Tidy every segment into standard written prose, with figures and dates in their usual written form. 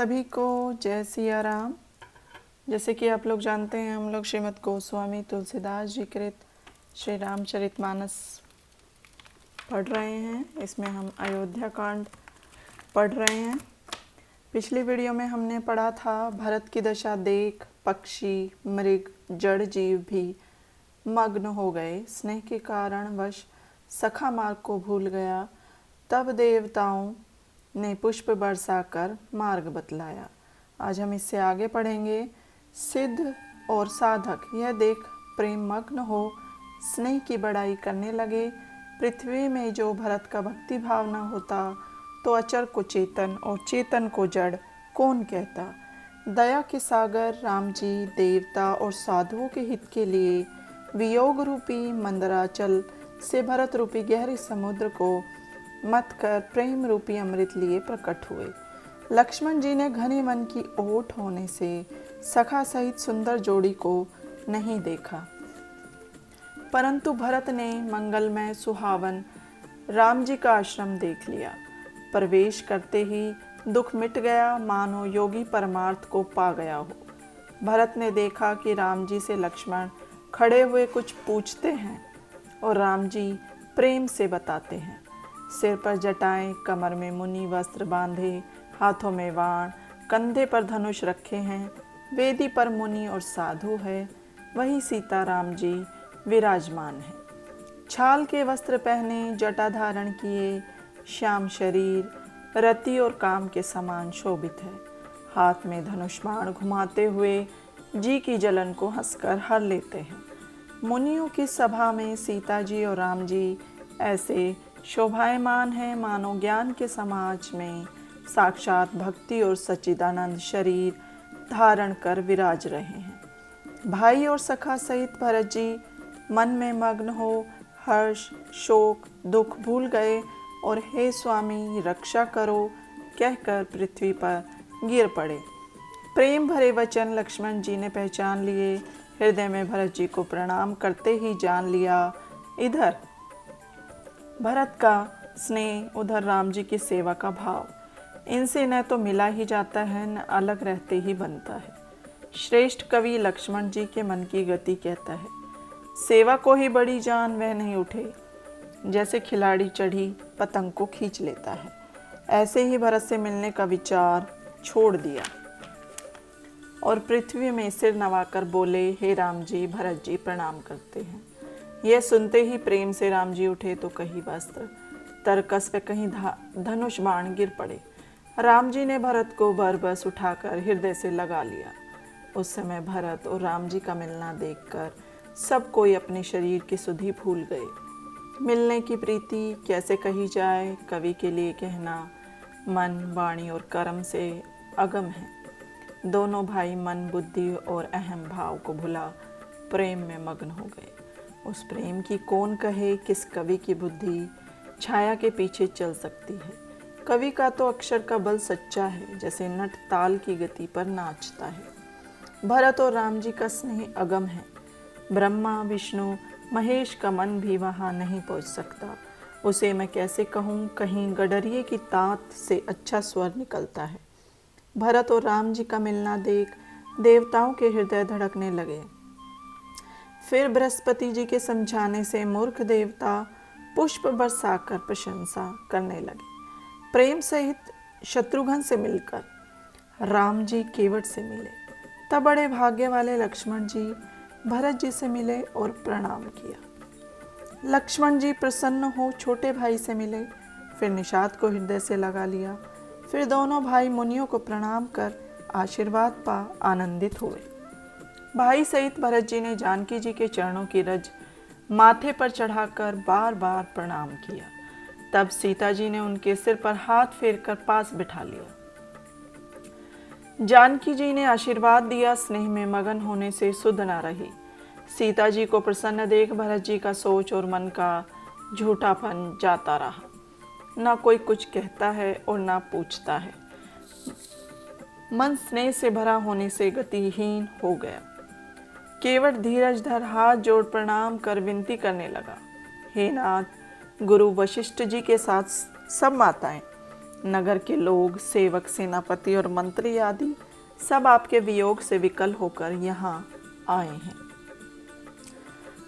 सभी को जय सिया राम। जैसे कि आप लोग जानते हैं, हम लोग श्रीमद् गोस्वामी तुलसीदास जी कृत श्री रामचरितमानस पढ़ रहे हैं। इसमें हम अयोध्या कांड पढ़ रहे हैं। पिछली वीडियो में हमने पढ़ा था, भरत की दशा देख पक्षी, मृग, जड़ जीव भी मग्न हो गए। स्नेह के कारण वश सखा मार्ग को भूल गया। तब देवताओं ने पुष्प बरसाकर मार्ग बतलाया। आज हम इससे आगे पढ़ेंगे। सिद्ध और साधक यह देख प्रेम मग्न हो स्नेह की बड़ाई करने लगे। पृथ्वी में जो भरत का भक्ति भाव न होता तो अचर को चेतन और चेतन को जड़ कौन कहता। दया के सागर राम जी देवता और साधुओं के हित के लिए वियोग रूपी मंदराचल से भरत रूपी गहरे समुद्र को मत कर प्रेम रूपी अमृत लिए प्रकट हुए। लक्ष्मण जी ने घने वन की ओट होने से सखा सहित सुंदर जोड़ी को नहीं देखा, परंतु भरत ने मंगलमय सुहावन राम जी का आश्रम देख लिया। प्रवेश करते ही दुख मिट गया, मानो योगी परमार्थ को पा गया हो। भरत ने देखा कि राम जी से लक्ष्मण खड़े हुए कुछ पूछते हैं और राम जी प्रेम से बताते हैं। सिर पर जटाएं, कमर में मुनि वस्त्र बांधे, हाथों में बाण, कंधे पर धनुष रखे हैं। वेदी पर मुनि और साधु है, वही सीता राम जी विराजमान है। छाल के वस्त्र पहने, जटा धारण किए, श्याम शरीर रति और काम के समान शोभित है। हाथ में धनुष बाण घुमाते हुए जी की जलन को हंसकर हर लेते हैं। मुनियों की सभा में सीता जी और राम जी ऐसे शोभायमान है, मानो ज्ञान के समाज में साक्षात भक्ति और सच्चिदानंद शरीर धारण कर विराज रहे हैं। भाई और सखा सहित भरत जी मन में मग्न हो हर्ष, शोक, दुख भूल गए और हे स्वामी रक्षा करो कहकर पृथ्वी पर गिर पड़े। प्रेम भरे वचन लक्ष्मण जी ने पहचान लिए। हृदय में भरत जी को प्रणाम करते ही जान लिया। इधर भरत का स्नेह, उधर राम जी की सेवा का भाव, इनसे न तो मिला ही जाता है न अलग रहते ही बनता है। श्रेष्ठ कवि लक्ष्मण जी के मन की गति कहता है, सेवा को ही बड़ी जान वह नहीं उठे, जैसे खिलाड़ी चढ़ी पतंग को खींच लेता है। ऐसे ही भरत से मिलने का विचार छोड़ दिया और पृथ्वी में सिर नवाकर बोले, हे राम जी, भरत जी प्रणाम करते हैं। यह सुनते ही प्रेम से राम जी उठे तो कहीं वस्त्र, तरकस व कहीं धनुष बाण गिर पड़े। राम जी ने भरत को बरबस उठाकर हृदय से लगा लिया। उस समय भरत और राम जी का मिलना देखकर सब कोई अपने शरीर की सुधि भूल गए। मिलने की प्रीति कैसे कही जाए, कवि के लिए कहना मन, वाणी और कर्म से अगम है। दोनों भाई मन, बुद्धि और अहम भाव को भुला प्रेम में मग्न हो गए। उस प्रेम की कौन कहे, किस कवि की बुद्धि छाया के पीछे चल सकती है। कवि का तो अक्षर का बल सच्चा है, जैसे नट ताल की गति पर नाचता है। भरत और राम जी का स्नेह अगम है। ब्रह्मा, विष्णु, महेश का मन भी वहाँ नहीं पहुँच सकता। उसे मैं कैसे कहूँ, कहीं गडरिये की तात से अच्छा स्वर निकलता है। भरत और राम जी का मिलना देख देवताओं के हृदय धड़कने लगे। फिर बृहस्पति जी के समझाने से मूर्ख देवता पुष्प बरसाकर प्रशंसा करने लगे। प्रेम सहित शत्रुघ्न से मिलकर राम जी केवट से मिले। तब बड़े भाग्य वाले लक्ष्मण जी भरत जी से मिले और प्रणाम किया। लक्ष्मण जी प्रसन्न हो छोटे भाई से मिले, फिर निषाद को हृदय से लगा लिया। फिर दोनों भाई मुनियों को प्रणाम कर आशीर्वाद पा आनंदित हुए। भाई सहित भरत जी ने जानकी जी के चरणों की रज माथे पर चढ़ाकर बार बार प्रणाम किया। तब सीता जी ने उनके सिर पर हाथ फेरकर पास बिठा लिया। जानकी जी ने आशीर्वाद दिया। स्नेह में मगन होने से सुध न रही। सीता जी को प्रसन्न देख भरत जी का सोच और मन का झूठापन जाता रहा। ना कोई कुछ कहता है और ना पूछता है। मन स्नेह से भरा होने से गतिहीन हो गया। केवट धीरज धर हाथ जोड़ प्रणाम कर विनती करने लगा, हे नाथ, गुरु वशिष्ठ जी के साथ सब माताएं नगर के लोग, सेवक, सेनापति और मंत्री आदि सब आपके वियोग से विकल होकर यहाँ आए हैं।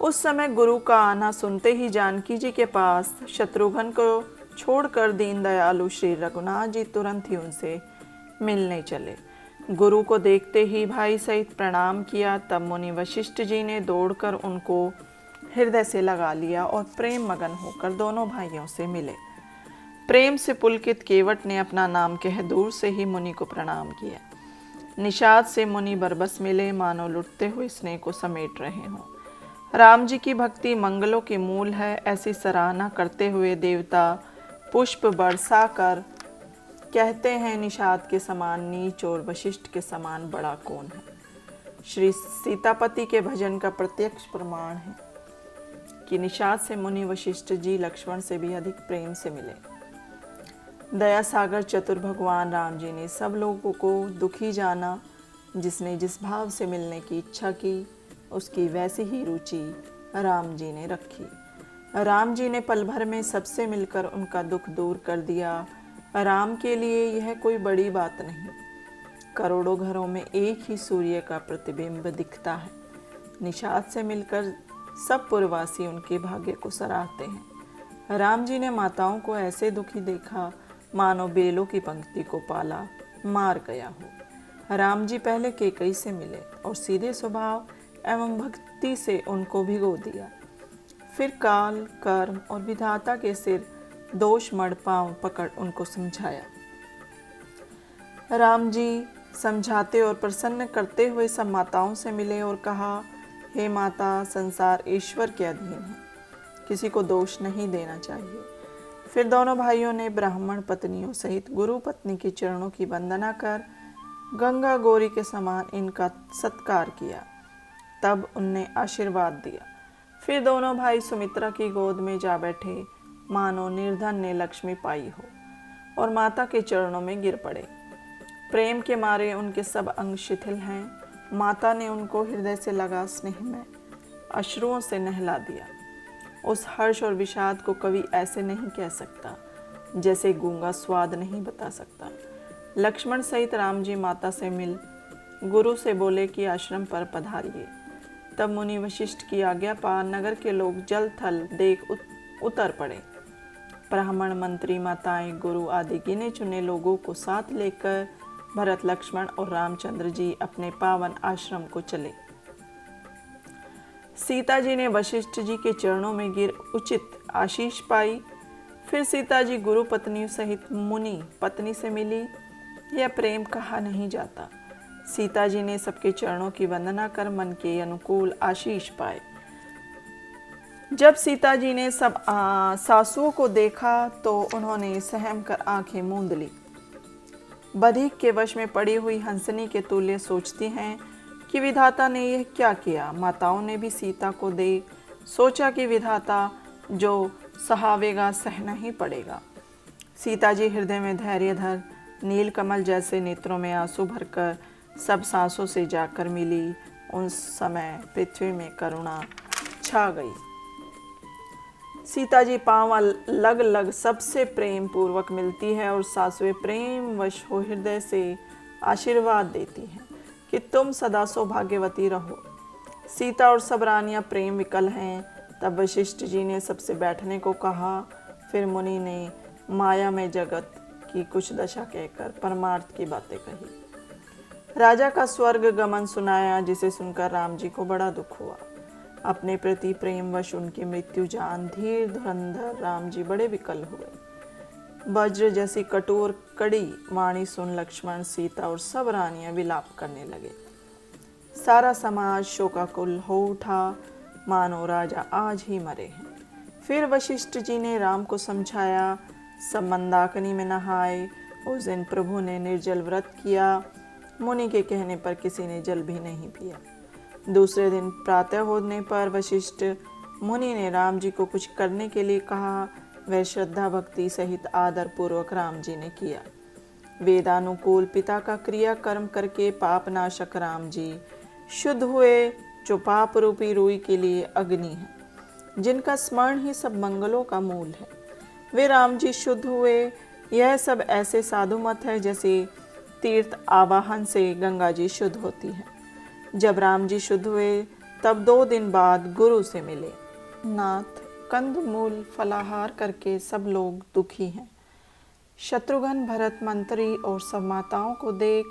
उस समय गुरु का आना सुनते ही जानकी जी के पास शत्रुघ्न को छोड़कर दीन दयालु श्री रघुनाथ जी तुरंत ही उनसे मिलने चले। गुरु को देखते ही भाई सहित प्रणाम किया। तब मुनि वशिष्ठ जी ने दौड़कर उनको हृदय से लगा लिया और प्रेम मगन होकर दोनों भाइयों से मिले। प्रेम से पुलकित केवट ने अपना नाम कह दूर से ही मुनि को प्रणाम किया। निषाद से मुनि बरबस मिले, मानो लुटते हुए स्नेह को समेट रहे हों। राम जी की भक्ति मंगलों के मूल है, ऐसी सराहना करते हुए देवता पुष्प बरसा कर कहते हैं, निषाद के समान नीच और वशिष्ठ के समान बड़ा कौन है। श्री सीतापति के भजन का प्रत्यक्ष प्रमाण है कि निषाद से मुनि वशिष्ठ जी लक्ष्मण से भी अधिक प्रेम से मिले। दया सागर चतुर भगवान राम जी ने सब लोगों को दुखी जाना। जिसने जिस भाव से मिलने की इच्छा की, उसकी वैसी ही रुचि राम जी ने रखी। राम जी ने पल भर में सबसे मिलकर उनका दुख दूर कर दिया। राम के लिए यह कोई बड़ी बात नहीं। करोड़ों घरों में एक ही सूर्य का प्रतिबिंब दिखता है। निषाद से मिलकर सब पुरवासी उनके भाग्य को सराहते हैं। राम जी ने माताओं को ऐसे दुखी देखा मानो बेलों की पंक्ति को पाला मार गया हो। राम जी पहले केकई से मिले और सीधे स्वभाव एवं भक्ति से उनको भिगो दिया। फिर काल, कर्म और विधाता के सिर दोष मड़ पांव पकड़ उनको समझाया। राम जी समझाते और प्रसन्न करते हुए सब माताओं से मिले और कहा, हे माता, संसार ईश्वर के अधीन है, किसी को दोष नहीं देना चाहिए। फिर दोनों भाइयों ने ब्राह्मण पत्नियों सहित गुरु पत्नी के चरणों की वंदना कर गंगा गौरी के समान इनका सत्कार किया। तब उनने आशीर्वाद दिया। फिर दोनों भाई सुमित्रा की गोद में जा बैठे, मानो निर्धन ने लक्ष्मी पाई हो, और माता के चरणों में गिर पड़े। प्रेम के मारे उनके सब अंग शिथिल हैं। माता ने उनको हृदय से लगा स्नेह में अश्रुओं से नहला दिया। उस हर्ष और विषाद को कवि ऐसे नहीं कह सकता जैसे गूंगा स्वाद नहीं बता सकता। लक्ष्मण सहित राम जी माता से मिल गुरु से बोले कि आश्रम पर पधारिए। तब मुनि वशिष्ठ की आज्ञा पा नगर के लोग जल थल देख उतर पड़े। ब्राह्मण, मंत्री, माताएं, गुरु आदि गिने चुने लोगों को साथ लेकर भरत, लक्ष्मण और रामचंद्र जी अपने पावन आश्रम को चले। सीता जी ने वशिष्ठ जी के चरणों में गिर उचित आशीष पाई। फिर सीता जी गुरु पत्नियों सहित मुनि पत्नी से मिली। यह प्रेम कहा नहीं जाता। सीता जी ने सबके चरणों की वंदना कर मन के अनुकूल आशीष पाए। जब सीता जी ने सब सासुओं को देखा तो उन्होंने सहम कर आंखें मूंद ली। बधिक के वश में पड़ी हुई हंसनी के तुल्य सोचती हैं कि विधाता ने यह क्या किया। माताओं ने भी सीता को देख सोचा कि विधाता जो सहावेगा सहना ही पड़ेगा। सीता जी हृदय में धैर्य धर नील कमल जैसे नेत्रों में आंसू भरकर सब सांसों से जाकर मिली। उस समय पृथ्वी में करुणा छा गई। सीता जी पांव लग लग सबसे प्रेम पूर्वक मिलती है और सासुएं प्रेम वश हो हृदय से आशीर्वाद देती हैं कि तुम सदा सौभाग्यवती रहो। सीता और सब रानियां प्रेम विकल हैं। तब वशिष्ठ जी ने सबसे बैठने को कहा। फिर मुनि ने माया में जगत की कुछ दशा कहकर परमार्थ की बातें कही। राजा का स्वर्ग गमन सुनाया, जिसे सुनकर राम जी को बड़ा दुख हुआ। अपने प्रति प्रेमवश उनकी मृत्यु जान धीर धुरंधर राम जी बड़े विकल हुए। वज्र जैसी कठोर कड़ी वाणी सुन लक्ष्मण, सीता और सब रानियां विलाप करने लगे। सारा समाज शोकाकुल हो उठा, मानो राजा आज ही मरे हैं। फिर वशिष्ठ जी ने राम को समझाया। सब मंदाकिनी में नहाए। उस दिन प्रभु ने निर्जल व्रत किया। मुनि के कहने पर किसी ने जल भी नहीं पिया। दूसरे दिन प्रातः होने पर वशिष्ठ मुनि ने राम जी को कुछ करने के लिए कहा। वह श्रद्धा भक्ति सहित आदर पूर्वक राम जी ने किया। वेदानुकूल पिता का क्रिया कर्म करके पाप नाशक राम जी शुद्ध हुए, जो पाप रूपी रुई के लिए अग्नि है, जिनका स्मरण ही सब मंगलों का मूल है। वे राम जी शुद्ध हुए। यह सब ऐसे साधु मत है जैसे तीर्थ आवाहन से गंगा जी शुद्ध होती है। जब राम जी शुद्ध हुए तब 2 दिन बाद गुरु से मिले। नाथ, कंदमूल फलाहार करके सब लोग दुखी हैं। शत्रुघ्न, भरत, मंत्री और सब माताओं को देख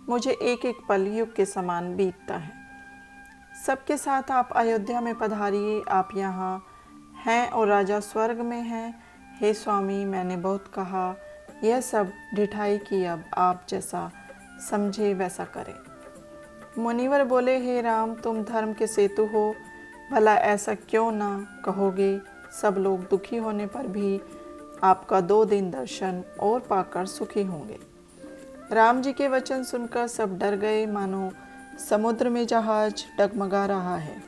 मुझे एक एक पल युग के समान बीतता है। सबके साथ आप अयोध्या में पधारिए, आप यहाँ हैं और राजा स्वर्ग में हैं। हे स्वामी, मैंने बहुत कहा, यह सब ढिठाई की, अब आप जैसा समझे वैसा करें। मुनिवर बोले, हे राम, तुम धर्म के सेतु हो, भला ऐसा क्यों ना कहोगे। सब लोग दुखी होने पर भी आपका 2 दिन दर्शन और पाकर सुखी होंगे। राम जी के वचन सुनकर सब डर गए, मानो समुद्र में जहाज डगमगा रहा है।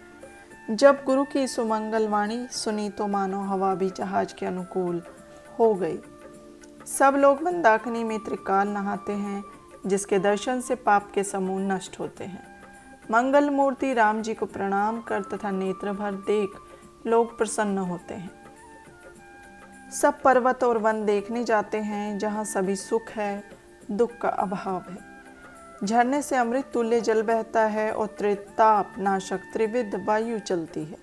जब गुरु की सुमंगल वाणी सुनी तो मानो हवा भी जहाज के अनुकूल हो गई। सब लोग मंदाकिनी में त्रिकाल नहाते हैं, जिसके दर्शन से पाप के समूह नष्ट होते हैं। मंगल मूर्ति राम जी को प्रणाम कर तथा नेत्र भर देख लोग प्रसन्न होते हैं। सब पर्वत और वन देखने जाते हैं, जहाँ सभी सुख है, दुख का अभाव है। झरने से अमृत तुल्य जल बहता है और त्रिताप नाशक त्रिविध वायु चलती है।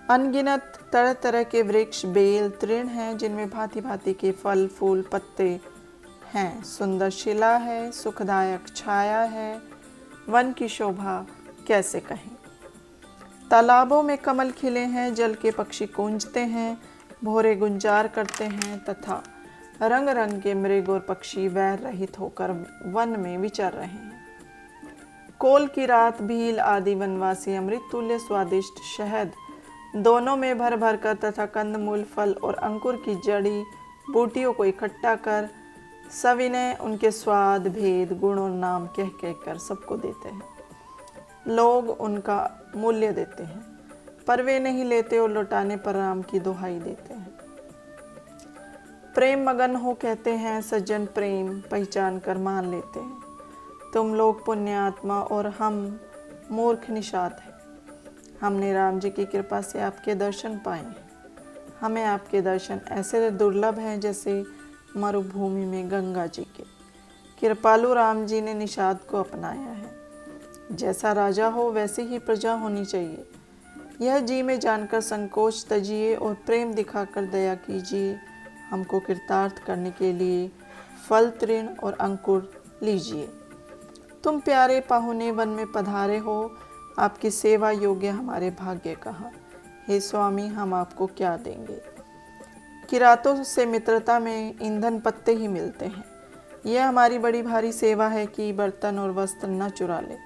अनगिनत तरह तरह के वृक्ष, बेल, तृण हैं, जिनमें भांति भांति के फल, फूल, पत्ते हैं। सुंदर शिला है, सुखदायक छाया है, वन की शोभा कैसे कहें। तालाबों में कमल खिले हैं, जल के पक्षी कूंजते हैं, भोरे गुंजार करते हैं तथा रंग रंग के मृग और पक्षी वैर रहित होकर वन में विचर रहे हैं। कोल की रात, भील आदि वनवासी अमृत तुल्य स्वादिष्ट शहद दोनों में भर भर कर तथा कंदमूल, फल और अंकुर की जड़ी बूटियों को इकट्ठा कर सविनय उनके स्वाद, भेद, गुण और नाम कह कह कर सबको देते हैं। लोग उनका मूल्य देते हैं, पर वे नहीं लेते और लौटाने पर राम की दोहाई देते हैं। प्रेम मगन हो कहते हैं सज्जन, प्रेम पहचान कर मान लेते हैं। तुम लोग पुण्यात्मा और हम मूर्ख निषाद हैं। हमने राम जी की कृपा से आपके दर्शन पाए हैं। हमें आपके दर्शन ऐसे दुर्लभ हैं जैसे मरुभूमि में गंगा जी के। कृपालु राम जी ने निषाद को अपनाया है। जैसा राजा हो वैसी ही प्रजा होनी चाहिए। यह जी में जानकर संकोच तजिए और प्रेम दिखाकर दया कीजिए। हमको कृतार्थ करने के लिए फल, तृण और अंकुर लीजिए। तुम प्यारे पाहुने वन में पधारे हो, आपकी सेवा योग्य हमारे भाग्य कहाँ। हे स्वामी, हम आपको क्या देंगे। किरातों से मित्रता में ईंधन पत्ते ही मिलते हैं। यह हमारी बड़ी भारी सेवा है कि बर्तन और वस्त्र न चुरा ले।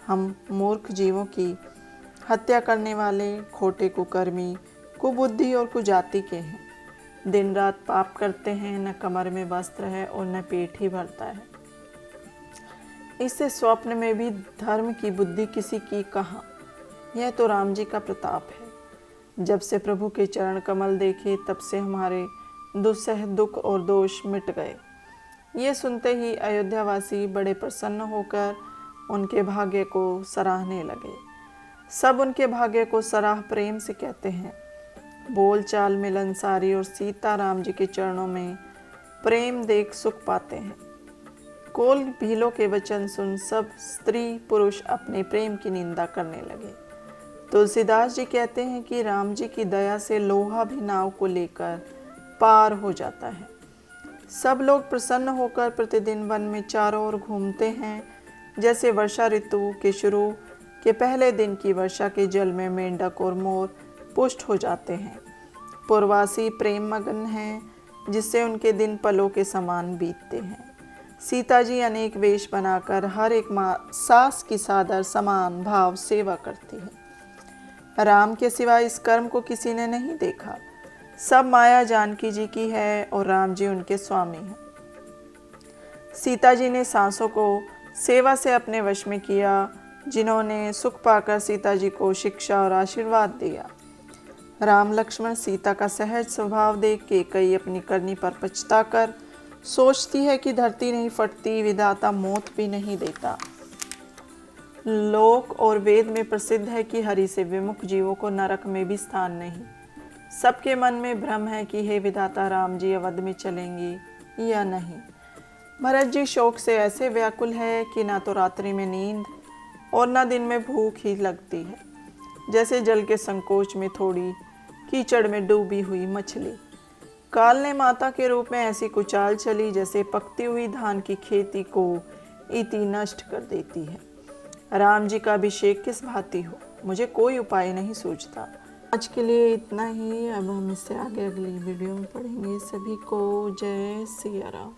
हम मूर्ख जीवों की हत्या करने वाले, खोटे कुकर्मी, कुबुद्धि और कुजाति के हैं। दिन रात पाप करते हैं, न कमर में वस्त्र है और न पेट ही भरता है। इससे स्वप्न में भी धर्म की बुद्धि किसी की कहाँ। यह तो राम जी का प्रताप है। जब से प्रभु के चरण कमल देखे तब से हमारे दुस्सह दुख और दोष मिट गए। ये सुनते ही अयोध्यावासी बड़े प्रसन्न होकर उनके भाग्य को सराहने लगे। सब उनके भाग्य को सराह प्रेम से कहते हैं। बोल चाल मिलनसारी और सीता राम जी के चरणों में प्रेम देख सुख पाते हैं। कोल भीलों के वचन सुन सब स्त्री पुरुष अपने प्रेम की निंदा करने लगे। तुलसीदास जी कहते हैं कि राम जी की दया से लोहा भी नाव को लेकर पार हो जाता है। सब लोग प्रसन्न होकर प्रतिदिन वन में चारों ओर घूमते हैं। जैसे वर्षा ऋतु के शुरू के पहले दिन की वर्षा के जल में मेंढक और मोर पुष्ट हो जाते हैं। पूर्वासी प्रेम मगन हैं, जिससे उनके दिन पलों के समान बीतते हैं। सीता जी अनेक वेश बनाकर हर एक सास की सादर समान भाव सेवा करती है। राम के सिवा इस कर्म को किसी ने नहीं देखा। सब माया जानकी जी की है और राम जी उनके स्वामी हैं। सीता जी ने सांसों को सेवा से अपने वश में किया, जिन्होंने सुख पाकर सीता जी को शिक्षा और आशीर्वाद दिया। राम लक्ष्मण सीता का सहज स्वभाव देख के कई अपनी करनी पर पछताकर सोचती है कि धरती नहीं फटती, विधाता मौत भी नहीं देता। लोक और वेद में प्रसिद्ध है कि हरि से विमुख जीवों को नरक में भी स्थान नहीं। सबके मन में भ्रम है कि हे विधाता, राम जी अवध में चलेंगे या नहीं। भरत जी शौक से ऐसे व्याकुल है कि ना तो रात्रि में नींद और ना दिन में भूख ही लगती है, जैसे जल के संकोच में थोड़ी कीचड़ में डूबी हुई मछली। काल ने माता के रूप में ऐसी कुचाल चली जैसे पकती हुई धान की खेती को इति नष्ट कर देती है। राम जी का अभिषेक किस भांति हो, मुझे कोई उपाय नहीं सूझता। आज के लिए इतना ही। अब हम इससे आगे अगली वीडियो में पढ़ेंगे। सभी को जय सिया राम।